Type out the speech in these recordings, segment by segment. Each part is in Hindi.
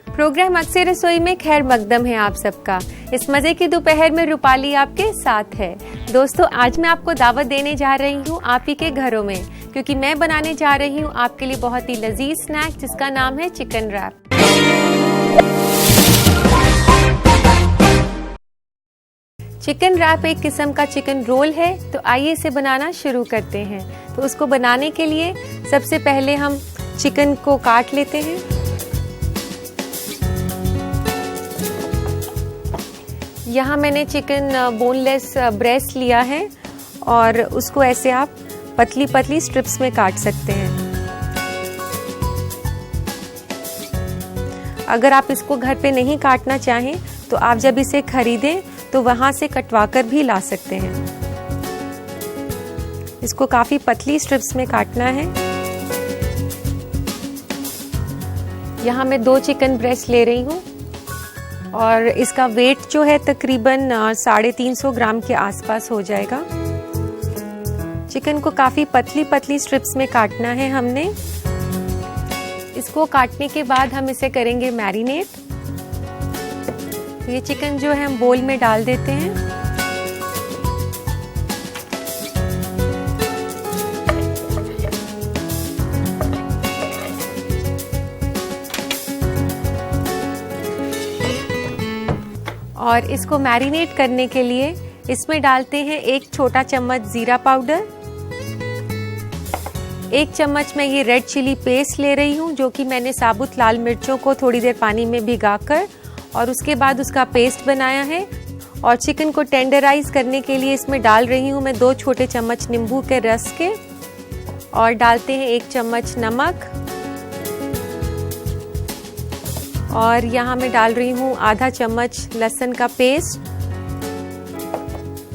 प्रोग्राम अक्सर रसोई में खैर मकदम है आप सबका। इस मजे की दोपहर में रूपाली आपके साथ है। दोस्तों, आज मैं आपको दावत देने जा रही हूँ आप ही के घरों में, क्योंकि मैं बनाने जा रही हूँ आपके लिए बहुत ही लजीज स्नैक जिसका नाम है चिकन रैप। चिकन रैप एक किस्म का चिकन रोल है, तो आइए इसे बनाना शुरू करते हैं। तो उसको बनाने के लिए सबसे पहले हम चिकन को काट लेते हैं। यहाँ मैंने चिकन बोनलेस ब्रेस्ट लिया है और उसको ऐसे आप पतली पतली स्ट्रिप्स में काट सकते हैं। अगर आप इसको घर पे नहीं काटना चाहें तो आप जब इसे खरीदें तो वहाँ से कटवा कर भी ला सकते हैं। इसको काफ़ी पतली स्ट्रिप्स में काटना है। यहाँ मैं 2 चिकन ब्रेस्ट ले रही हूँ और इसका वेट जो है तकरीबन 350 ग्राम के आसपास हो जाएगा। चिकन को काफ़ी पतली पतली स्ट्रिप्स में काटना है हमने। इसको काटने के बाद हम इसे करेंगे मैरिनेट। ये चिकन जो है हम बोल में डाल देते हैं। और इसको मैरिनेट करने के लिए इसमें डालते हैं 1 छोटा चम्मच जीरा पाउडर, 1 चम्मच मैं ये रेड चिली पेस्ट ले रही हूँ, जो कि मैंने साबुत लाल मिर्चों को थोड़ी देर पानी में भिगाकर और उसके बाद उसका पेस्ट बनाया है। और चिकन को टेंडराइज करने के लिए इसमें डाल रही हूँ मैं 2 छोटे चम्मच नींबू के रस के, और डालते हैं 1 चम्मच नमक, और यहाँ मैं डाल रही हूँ आधा चम्मच लहसुन का पेस्ट,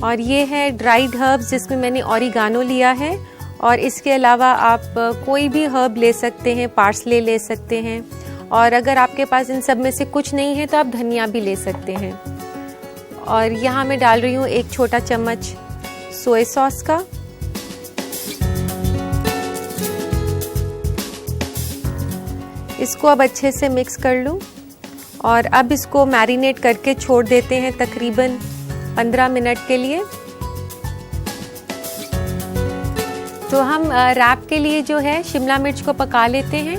और ये है ड्राइड हर्ब्स जिसमें मैंने ऑरिगानो लिया है। और इसके अलावा आप कोई भी हर्ब ले सकते हैं, पार्सले ले सकते हैं, और अगर आपके पास इन सब में से कुछ नहीं है तो आप धनिया भी ले सकते हैं। और यहाँ मैं डाल रही हूँ 1 छोटा चम्मच सोया सॉस का, इसको अब अच्छे से मिक्स कर लूँ और अब इसको मैरिनेट करके छोड़ देते हैं तकरीबन 15 मिनट के लिए। तो हम रैप के लिए जो है शिमला मिर्च को पका लेते हैं।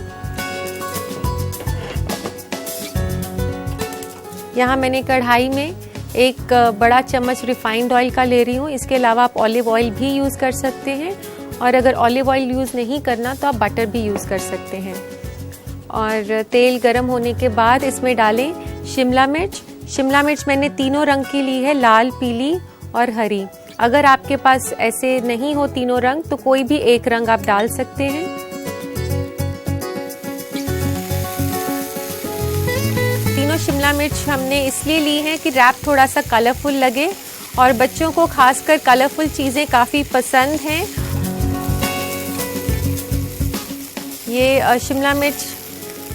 यहाँ मैंने कढ़ाई में 1 बड़ा चम्मच रिफाइंड ऑयल का ले रही हूँ। इसके अलावा आप ऑलिव ऑयल भी यूज़ कर सकते हैं, और अगर ऑलिव ऑयल यूज़ नहीं करना तो आप बटर भी यूज़ कर सकते हैं। और तेल गरम होने के बाद इसमें डालें शिमला मिर्च। शिमला मिर्च मैंने तीनों रंग की ली है, लाल, पीली और हरी। अगर आपके पास ऐसे नहीं हो तीनों रंग तो कोई भी एक रंग आप डाल सकते हैं। तीनों शिमला मिर्च हमने इसलिए ली है कि रैप थोड़ा सा कलरफुल लगे, और बच्चों को खासकर कलरफुल चीज़ें काफ़ी पसंद हैं। ये शिमला मिर्च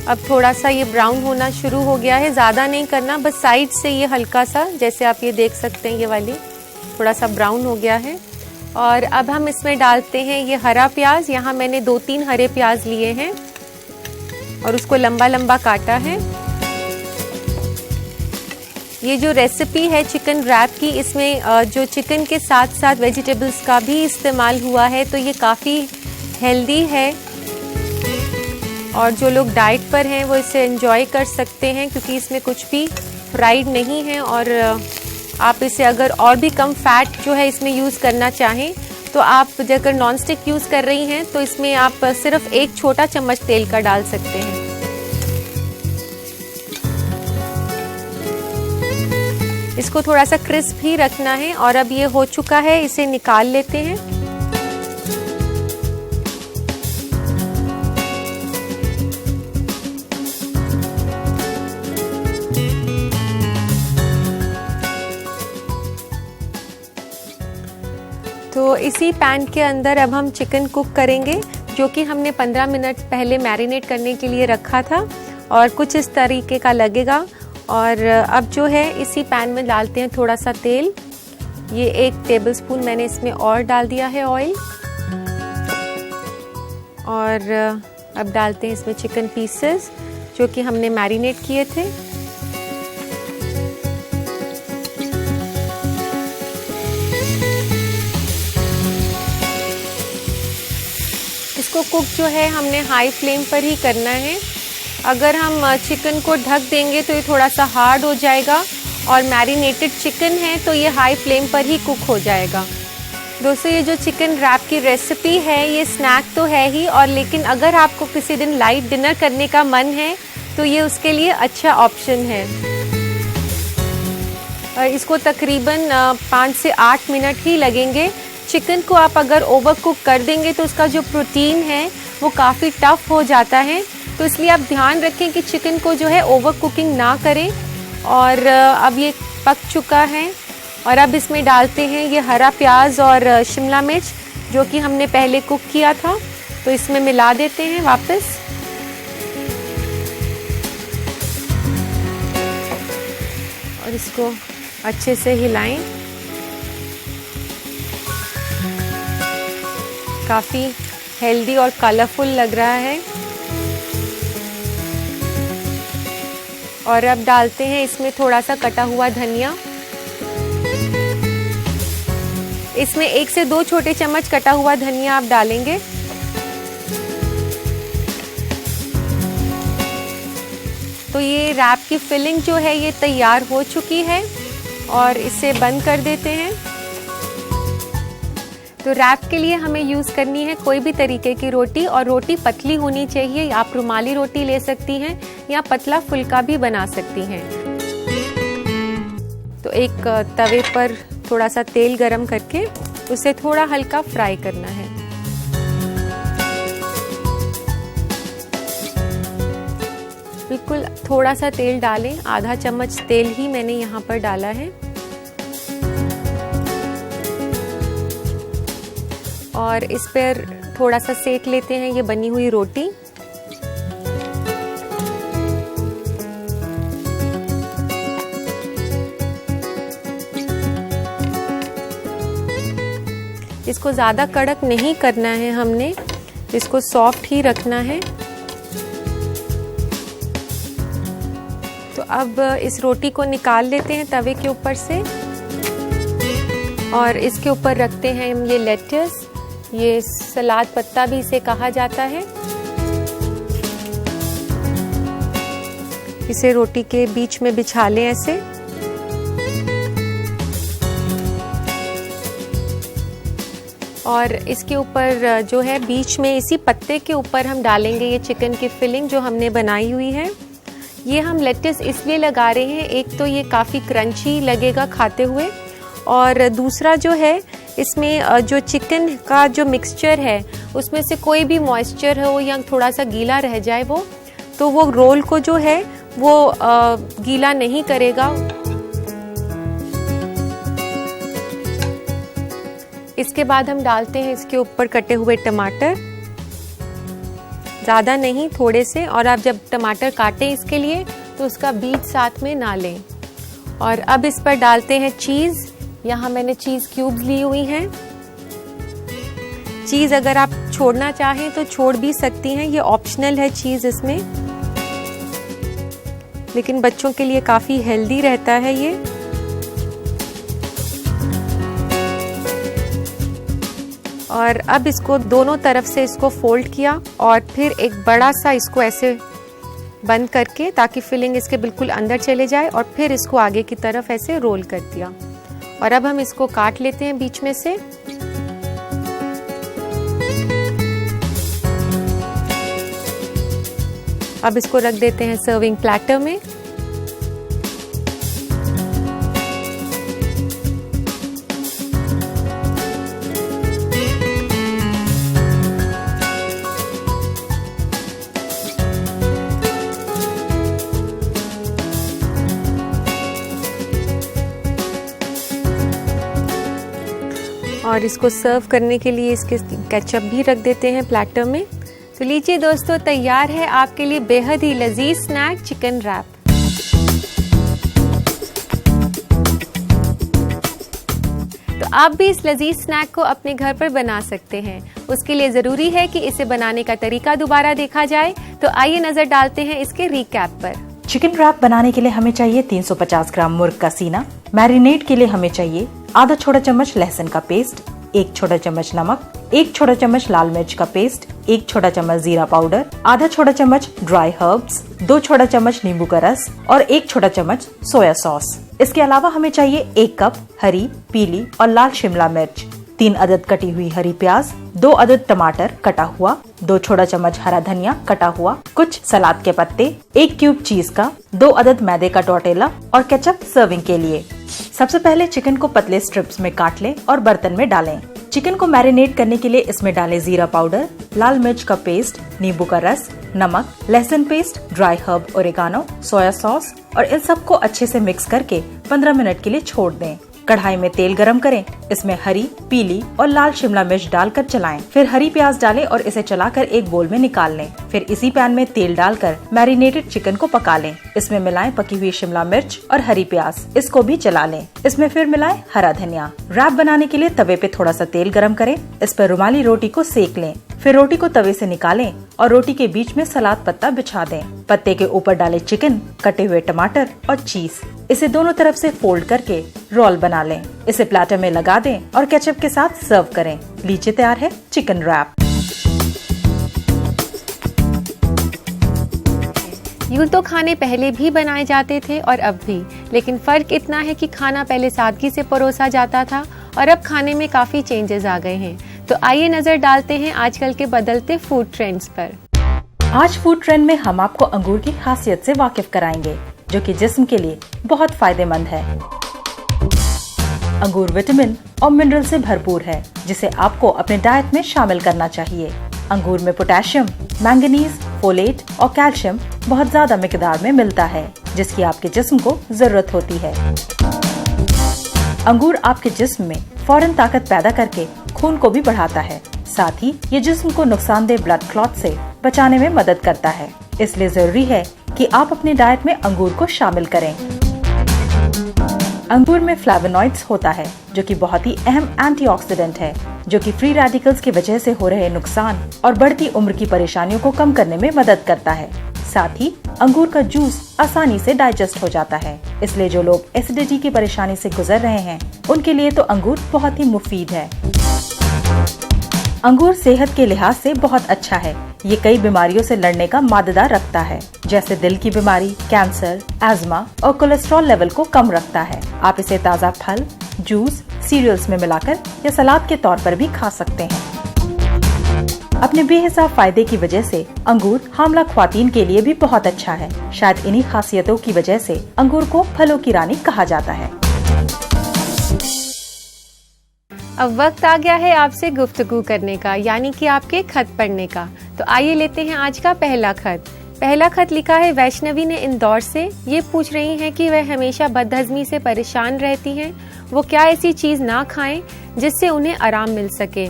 अब थोड़ा सा ये ब्राउन होना शुरू हो गया है, ज़्यादा नहीं करना, बस साइड से ये हल्का सा, जैसे आप ये देख सकते हैं ये वाली थोड़ा सा ब्राउन हो गया है। और अब हम इसमें डालते हैं ये हरा प्याज। यहाँ मैंने 2-3 हरे प्याज लिए हैं और उसको लंबा लंबा काटा है। ये जो रेसिपी है चिकन रैप की, इसमें जो चिकन के साथ साथ वेजिटेबल्स का भी इस्तेमाल हुआ है, तो ये काफ़ी हेल्दी है और जो लोग डाइट पर हैं वो इसे एंजॉय कर सकते हैं, क्योंकि इसमें कुछ भी फ्राइड नहीं है। और आप इसे अगर और भी कम फैट जो है इसमें यूज़ करना चाहें तो आप अगर नॉन स्टिक यूज़ कर रही हैं तो इसमें आप सिर्फ 1 छोटा चम्मच तेल का डाल सकते हैं। इसको थोड़ा सा क्रिस्प ही रखना है। और अब ये हो चुका है, इसे निकाल लेते हैं। तो इसी पैन के अंदर अब हम चिकन कुक करेंगे, जो कि हमने 15 मिनट पहले मैरिनेट करने के लिए रखा था, और कुछ इस तरीके का लगेगा। और अब जो है इसी पैन में डालते हैं थोड़ा सा तेल। ये 1 टेबलस्पून मैंने इसमें और डाल दिया है ऑयल। और अब डालते हैं इसमें चिकन पीसेस जो कि हमने मैरिनेट किए थे। इसको कुक जो है हमने हाई फ्लेम पर ही करना है। अगर हम चिकन को ढक देंगे तो ये थोड़ा सा हार्ड हो जाएगा, और मैरिनेटेड चिकन है तो ये हाई फ्लेम पर ही कुक हो जाएगा। दोस्तों, ये जो चिकन रैप की रेसिपी है ये स्नैक तो है ही, और लेकिन अगर आपको किसी दिन लाइट डिनर करने का मन है तो ये उसके लिए अच्छा ऑप्शन है। इसको तकरीबन 5 से 8 मिनट ही लगेंगे। चिकन को आप अगर ओवर कुक कर देंगे तो उसका जो प्रोटीन है वो काफ़ी टफ हो जाता है, तो इसलिए आप ध्यान रखें कि चिकन को जो है ओवर कुकिंग ना करें। और अब ये पक चुका है, और अब इसमें डालते हैं ये हरा प्याज और शिमला मिर्च जो कि हमने पहले कुक किया था, तो इसमें मिला देते हैं वापस। और इसको अच्छे से हिलाएं। काफ़ी हेल्दी और कलरफुल लग रहा है। और अब डालते हैं इसमें थोड़ा सा कटा हुआ धनिया। इसमें 1 से 2 छोटे चम्मच कटा हुआ धनिया आप डालेंगे। तो ये रैप की फिलिंग जो है ये तैयार हो चुकी है, और इसे बंद कर देते हैं। तो रैप के लिए हमें यूज़ करनी है कोई भी तरीके की रोटी, और रोटी पतली होनी चाहिए। आप रुमाली रोटी ले सकती हैं या पतला फुल्का भी बना सकती हैं। तो एक तवे पर थोड़ा सा तेल गरम करके उसे थोड़ा हल्का फ्राई करना है। बिल्कुल थोड़ा सा तेल डालें, आधा चम्मच तेल ही मैंने यहाँ पर डाला है। और इस पर थोड़ा सा सेक लेते हैं ये बनी हुई रोटी। इसको ज़्यादा कड़क नहीं करना है हमने, इसको सॉफ्ट ही रखना है। तो अब इस रोटी को निकाल लेते हैं तवे के ऊपर से, और इसके ऊपर रखते हैं हम ये लेट्स, ये सलाद पत्ता भी इसे कहा जाता है। इसे रोटी के बीच में बिछा लें ऐसे। और इसके ऊपर जो है बीच में इसी पत्ते के ऊपर हम डालेंगे ये चिकन की फिलिंग जो हमने बनाई हुई है। ये हम लेट्स इसलिए लगा रहे हैं, एक तो ये काफ़ी क्रंची लगेगा खाते हुए, और दूसरा जो है इसमें जो चिकन का जो मिक्सचर है उसमें से कोई भी मॉइस्चर हो या थोड़ा सा गीला रह जाए तो वो रोल को जो है वो गीला नहीं करेगा। इसके बाद हम डालते हैं इसके ऊपर कटे हुए टमाटर, ज़्यादा नहीं थोड़े से, और आप जब टमाटर काटें इसके लिए तो उसका बीज साथ में ना लें। और अब इस पर डालते हैं चीज़। यहाँ मैंने चीज़ क्यूब्स ली हुई हैं। चीज़ अगर आप छोड़ना चाहें तो छोड़ भी सकती हैं, ये ऑप्शनल है चीज़ इसमें, लेकिन बच्चों के लिए काफ़ी हेल्दी रहता है ये। और अब इसको दोनों तरफ से इसको फोल्ड किया, और फिर एक बड़ा सा इसको ऐसे बंद करके ताकि फिलिंग इसके बिल्कुल अंदर चले जाए, और फिर इसको आगे की तरफ ऐसे रोल कर दिया। और अब हम इसको काट लेते हैं बीच में से। अब इसको रख देते हैं सर्विंग प्लेटर में। और इसको सर्व करने के लिए इसके केचप भी रख देते हैं प्लेटर में। तो लीजिए दोस्तों, तैयार है आपके लिए बेहद ही लजीज स्नैक चिकन रैप। तो आप भी इस लजीज स्नैक को अपने घर पर बना सकते हैं। उसके लिए जरूरी है कि इसे बनाने का तरीका दोबारा देखा जाए। तो आइए नजर डालते हैं इसके रिकैप पर। चिकन रैप बनाने के लिए हमें चाहिए 350 ग्राम मुर्ग का सीना। मैरिनेट के लिए हमें चाहिए आधा छोटा चम्मच लहसुन का पेस्ट, 1 छोटा चम्मच नमक, 1 छोटा चम्मच लाल मिर्च का पेस्ट, 1 छोटा चम्मच जीरा पाउडर, आधा छोटा चम्मच ड्राई हर्ब्स, 2 छोटा चम्मच नींबू का रस और 1 छोटा चम्मच सोया सॉस। इसके अलावा हमें चाहिए 1 कप हरी, पीली और लाल शिमला मिर्च, 3 अदद कटी हुई हरी प्याज, 2 अदद टमाटर कटा हुआ, 2 छोटा चम्मच हरा धनिया कटा हुआ, कुछ सलाद के पत्ते, 1 क्यूब चीज का, 2 अदद मैदे का टोर्टेला और केचप सर्विंग के लिए। सबसे पहले चिकन को पतले स्ट्रिप्स में काट लें और बर्तन में डालें। चिकन को मैरिनेट करने के लिए इसमें डालें जीरा पाउडर, लाल मिर्च का पेस्ट, नींबू का रस, नमक, लहसुन paste, dry herb, oregano, soya sauce और इन सबको अच्छे से मिक्स करके 15 मिनट के लिए छोड़ दें। कढ़ाई में तेल गरम करें, इसमें हरी, पीली और लाल शिमला मिर्च डालकर चलाएं। फिर हरी प्याज डालें और इसे चलाकर एक बोल में निकाल लें। फिर इसी पैन में तेल डालकर मैरिनेटेड चिकन को पका लें। इसमें मिलाएं पकी हुई शिमला मिर्च और हरी प्याज, इसको भी चला लें। इसमें फिर मिलाएं हरा धनिया। रैप बनाने के लिए तवे पे थोड़ा सा तेल गरम करें, इस पर रुमाली रोटी को सेक लें। फिर रोटी को तवे से निकालें और रोटी के बीच में सलाद पत्ता बिछा दें। पत्ते के ऊपर डालें चिकन, कटे हुए टमाटर और चीज। इसे दोनों तरफ से फोल्ड करके रोल बना लें। इसे प्लेटर में लगा दें और केचप के साथ सर्व करें। लीजिए तैयार है चिकन रैप। यूं तो खाने पहले भी बनाए जाते थे और अब भी, लेकिन फर्क इतना है कि खाना पहले सादगी से परोसा जाता था और अब खाने में काफी चेंजेस आ गए हैं। तो आइए नजर डालते हैं आजकल के बदलते फूड ट्रेंड्स पर। आज फूड ट्रेंड में हम आपको अंगूर की खासियत से वाकिफ कराएंगे, जो कि जिस्म के लिए बहुत फायदेमंद है। अंगूर विटामिन और मिनरल से भरपूर है, जिसे आपको अपने डाइट में शामिल करना चाहिए। अंगूर में पोटेशियम, मैंगनीज, फोलेट और कैल्शियम बहुत ज्यादा मिकदार में मिलता है, जिसकी आपके जिस्म को जरूरत होती है। अंगूर आपके जिस्म में फौरन ताकत पैदा करके खून को भी बढ़ाता है। साथ ही ये जिस्म को नुकसानदेह ब्लड क्लॉट से बचाने में मदद करता है। इसलिए जरूरी है कि आप अपनी डाइट में अंगूर को शामिल करें। अंगूर में फ्लेवोनॉइड्स होता है, जो कि बहुत ही अहम एंटीऑक्सीडेंट है, जो कि फ्री रेडिकल्स की वजह से हो रहे नुकसान और बढ़ती उम्र की परेशानियों को कम करने में मदद करता है। साथ ही अंगूर का जूस आसानी से डाइजेस्ट हो जाता है। इसलिए जो लोग एसिडिटी की परेशानी से गुजर रहे हैं, उनके लिए तो अंगूर बहुत ही मुफीद है। अंगूर सेहत के लिहाज से बहुत अच्छा है। ये कई बीमारियों से लड़ने का माददा रखता है, जैसे दिल की बीमारी, कैंसर, एस्मा और कोलेस्ट्रॉल लेवल को कम रखता है। आप इसे ताज़ा फल, जूस, सीरियल्स में मिलाकर या सलाद के तौर पर भी खा सकते हैं। अपने बेहिसाब फायदे की वजह से अंगूर हामला ख्वातीन के लिए भी बहुत अच्छा है। शायद इन्हीं खासियतों की वजह से अंगूर को फलों की रानी कहा जाता है। अब वक्त आ गया है आपसे गुफ्तगू करने का, यानी कि आपके खत पढ़ने का। तो आइए लेते हैं आज का पहला खत। पहला खत लिखा है वैष्णवी ने इंदौर से। ये पूछ रही हैं कि वह हमेशा बदहजमी से परेशान रहती हैं, वो क्या ऐसी चीज ना खाएं जिससे उन्हें आराम मिल सके।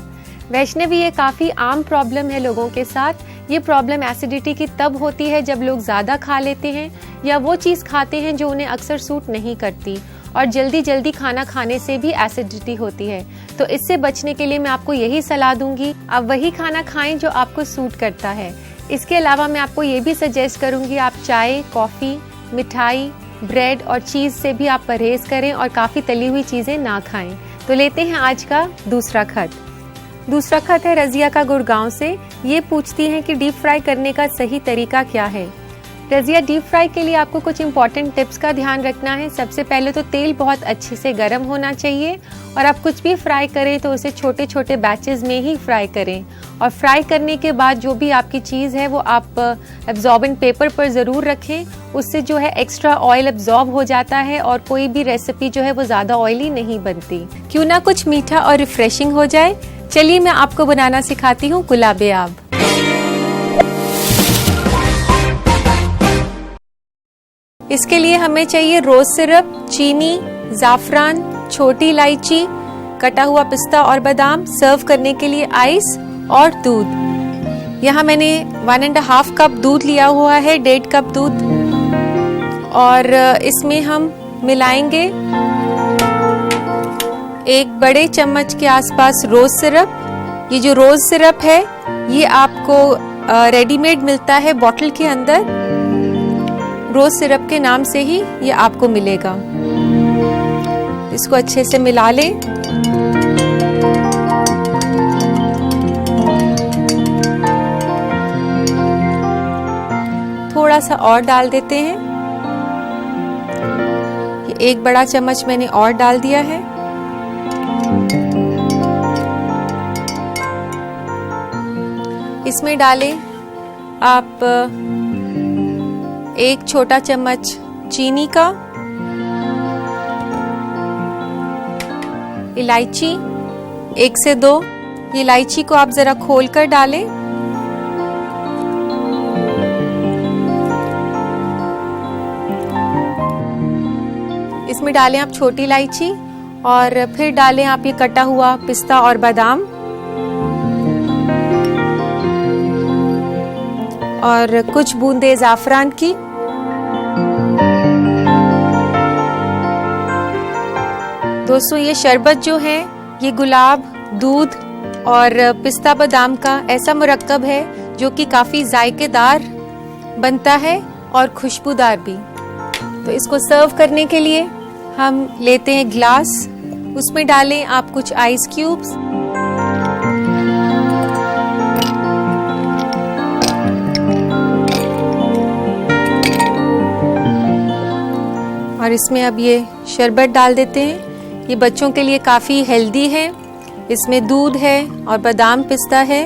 वैष्णवी, ये काफी आम प्रॉब्लम है लोगों के साथ। ये प्रॉब्लम एसिडिटी की तब होती है जब लोग ज्यादा खा लेते हैं या वो चीज खाते हैं जो उन्हें अक्सर सूट नहीं करती, और जल्दी जल्दी खाना खाने से भी एसिडिटी होती है। तो इससे बचने के लिए मैं आपको यही सलाह दूंगी, आप वही खाना खाएं जो आपको सूट करता है। इसके अलावा मैं आपको ये भी सजेस्ट करूंगी, आप चाय, कॉफी, मिठाई, ब्रेड और चीज से भी आप परहेज करें और काफी तली हुई चीजें ना खाएं। तो लेते हैं आज का दूसरा खत। दूसरा खत है रजिया का गुड़गांव से। ये पूछती हैं कि डीप फ्राई करने का सही तरीका क्या है। रजिया, डीप फ्राई के लिए आपको कुछ इंपॉर्टेंट टिप्स का ध्यान रखना है। सबसे पहले तो तेल बहुत अच्छे से गर्म होना चाहिए, और आप कुछ भी फ्राई करें तो उसे छोटे छोटे बैचेस में ही फ्राई करें। और फ्राई करने के बाद जो भी आपकी चीज़ है वो आप एब्जॉर्बेंट पेपर पर ज़रूर रखें। उससे जो है एक्स्ट्रा ऑयल एब्जॉर्ब हो जाता है और कोई भी रेसिपी जो है वो ज़्यादा ऑयली नहीं बनती। क्यों ना कुछ मीठा और रिफ्रेशिंग हो जाए। चलिए मैं आपको बनाना सिखाती हूँ गुलाबे आब। इसके लिए हमें चाहिए रोज सिरप, चीनी, जाफरान, छोटी इलायची, कटा हुआ पिस्ता और बादाम, सर्व करने के लिए आइस और दूध। यहाँ मैंने 1.5 कप दूध लिया हुआ है, 1.5 कप दूध, और इसमें हम मिलाएंगे 1 बड़े चम्मच के आसपास रोज सिरप। ये जो रोज सिरप है ये आपको रेडीमेड मिलता है बॉटल के अंदर, रोज सिरप के नाम से ही ये आपको मिलेगा। इसको अच्छे से मिला लें। थोड़ा सा और डाल देते हैं। ये 1 बड़ा चम्मच मैंने और डाल दिया है। इसमें डालें आप 1 छोटा चम्मच चीनी का, इलायची 1 से 2। इलायची को आप जरा खोल कर डालें। इसमें डालें आप छोटी इलायची और फिर डालें आप ये कटा हुआ पिस्ता और बादाम और कुछ बूंदे ज़ाफ़रान की। दोस्तों ये शरबत जो है ये गुलाब, दूध और पिस्ता बादाम का ऐसा मुरक्कब है जो कि काफ़ी जायकेदार बनता है और खुशबूदार भी। तो इसको सर्व करने के लिए हम लेते हैं ग्लास, उसमें डालें आप कुछ आइस क्यूब्स और इसमें अब ये शरबत डाल देते हैं। ये बच्चों के लिए काफ़ी हेल्दी है, इसमें दूध है और बादाम पिस्ता है,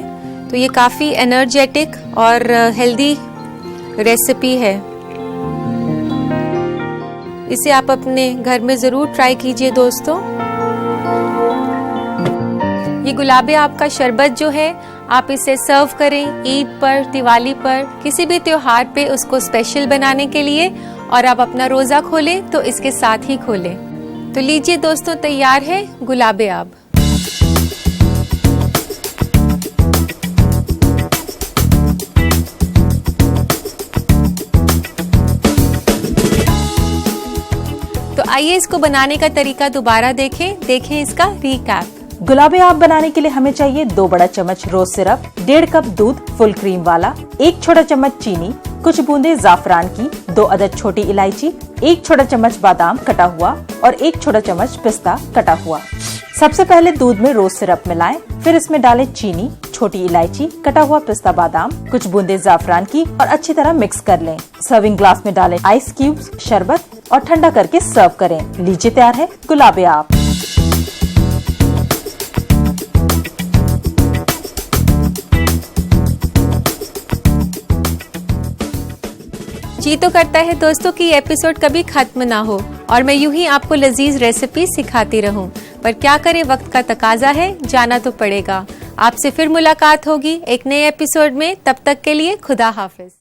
तो ये काफ़ी एनर्जेटिक और हेल्दी रेसिपी है। इसे आप अपने घर में ज़रूर ट्राई कीजिए दोस्तों। ये गुलाबे आब का शरबत जो है आप इसे सर्व करें ईद पर, दिवाली पर, किसी भी त्योहार पे उसको स्पेशल बनाने के लिए, और आप अपना रोज़ा खोलें तो इसके साथ ही खोलें। तो लीजिए दोस्तों, तैयार है गुलाबे आब। तो आइए इसको बनाने का तरीका दोबारा देखें इसका रिकैप। गुलाबे आब बनाने के लिए हमें चाहिए 2 बड़ा चम्मच रोज सिरप, 1.5 कप दूध फुल क्रीम वाला, 1 छोटा चम्मच चीनी, कुछ बूंदे ज़ाफ़रान की, 2 अदद छोटी इलायची, 1 छोटा चम्मच बादाम कटा हुआ और 1 छोटा चम्मच पिस्ता कटा हुआ। सबसे पहले दूध में रोज सिरप मिलाएं, फिर इसमें डालें चीनी, छोटी इलायची, कटा हुआ पिस्ता बादाम, कुछ बूंदे ज़ाफ़रान की और अच्छी तरह मिक्स कर लें। सर्विंग ग्लास में डालें आइस क्यूब्स, शरबत और ठंडा करके सर्व करें। लीजिए तैयार है गुलाबे आब। जी तो करता है दोस्तों कि ये एपिसोड कभी खत्म ना हो और मैं यूं ही आपको लजीज रेसिपी सिखाती रहूं, पर क्या करें, वक्त का तकाजा है, जाना तो पड़ेगा। आपसे फिर मुलाकात होगी एक नए एपिसोड में, तब तक के लिए खुदा हाफिज।